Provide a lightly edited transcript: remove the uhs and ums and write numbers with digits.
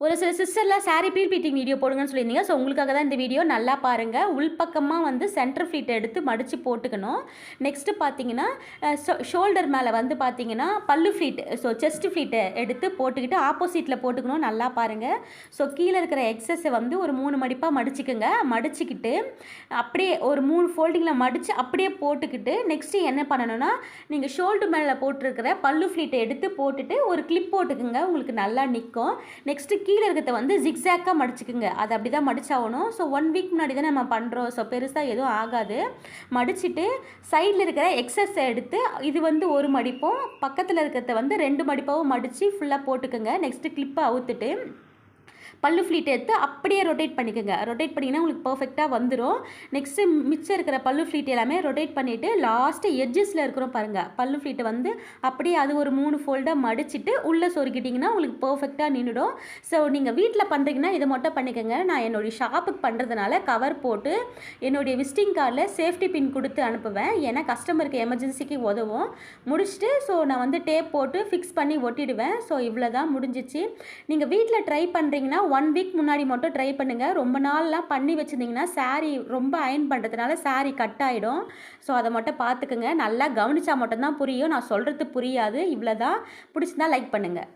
ஒரு சில சிஸ்டர்லாம் sorry pre beating video போடுங்கன்னு சொல்லியிருந்தீங்க. ஸோ உங்களுக்காக தான் இந்த வீடியோ. நல்லா பாருங்க. உள்பக்கமா வந்து சென்டர் ஃப்ளீட்ட எடுத்து மடிச்சு போட்டுக்கணும். நெக்ஸ்ட்டு பார்த்தீங்கன்னா, ஷோல்டர் மேல வந்து பார்த்தீங்கன்னா, பல்லு ஃப்ளீட் செஸ்ட் ஃப்ளீட்ட எடுத்து போட்டுக்கிட்டு ஆப்போசிட்ல போட்டுக்கணும். நல்லா பாருங்க. ஸோ கீழ இருக்கிற எக்ஸஸை வந்து ஒரு 3 மடிப்பா மடிச்சுக்கங்க. மடிச்சுக்கிட்டு அப்படியே ஒரு 3 ஃபோல்டிங்கில மடிச்சு அப்படியே போட்டுக்கிட்டு, நெக்ஸ்ட்டு என்ன பண்ணணும்னா, நீங்க ஷோல்டர் மேல போட்டிருக்கிற பல்லு ஃப்ளீட்ட எடுத்து போட்டுட்டு ஒரு கிளிப் போட்டுக்கங்க. உங்களுக்கு நல்லா நிக்கும். நெக்ஸ்ட்டு கீழே இருக்கிறத வந்து ஜிக்ஸாக்காக மடிச்சுக்குங்க. அது அப்படி தான் மடிச்சாகணும். ஸோ 1 வீக் முன்னாடி தான் நம்ம பண்ணுறோம். ஸோ பெருசாக எதுவும் ஆகாது. மடிச்சுட்டு சைடில் இருக்கிற எக்ஸஸை எடுத்து இது வந்து ஒரு மடிப்பும், பக்கத்தில் இருக்கிறத வந்து 2 மடிப்பாகவும் மடித்து ஃபுல்லாக போட்டுக்கோங்க. நெக்ஸ்ட்டு கிளிப்பை அவுத்துட்டு பல்லு ஃப்ளீட் எடுத்து அப்படியே ரொட்டேட் பண்ணிக்கோங்க. ரொட்டேட் பண்ணிங்கன்னா உங்களுக்கு பர்ஃபெக்டாக வந்துடும். நெக்ஸ்ட்டு மிச்சம் இருக்கிற பல்லு ஃப்ளீட் எல்லாமே ரொட்டேட் பண்ணிவிட்டு லாஸ்ட்டு எட்ஜஸில் இருக்கிறோம் பாருங்கள், பல்லு ஃப்ளீட்டை வந்து அப்படியே அது ஒரு 3 ஃபோல்டாக மடிச்சுட்டு உள்ளே சொருக்கிட்டிங்கன்னா உங்களுக்கு பர்ஃபெக்டாக நின்றுடும். ஸோ நீங்கள் வீட்டில் பண்ணுறீங்கன்னா இதை மட்டும் பண்ணிக்கோங்க. நான் என்னுடைய ஷாப்புக்கு பண்ணுறதுனால கவர் போட்டு என்னுடைய விசிட்டிங் கார்டில் சேஃப்டி பின் கொடுத்து அனுப்புவேன். ஏன்னா கஸ்டமருக்கு எமர்ஜென்சிக்கு உதவும். முடிச்சுட்டு ஸோ நான் வந்து டேப் போட்டு ஃபிக்ஸ் பண்ணி ஒட்டிடுவேன். ஸோ இவ்வளோ தான் முடிஞ்சிச்சு. நீங்கள் வீட்டில் ட்ரை பண்ணுறீங்கன்னா 1 வீக் முன்னாடி மட்டும் ட்ரை பண்ணுங்கள். ரொம்ப நாள்லாம் பண்ணி வச்சுருந்தீங்கன்னா சாரீ ரொம்ப அயர்ன் பண்ணுறதுனால சாரீ கட் ஆகிடும். ஸோ அதை மட்டும் பார்த்துக்குங்க. நல்லா கவனிச்சா மட்டும்தான் புரியும். நான் சொல்கிறது புரியாது. இவ்வளோ தான். பிடிச்சிருந்தா லைக் பண்ணுங்கள்.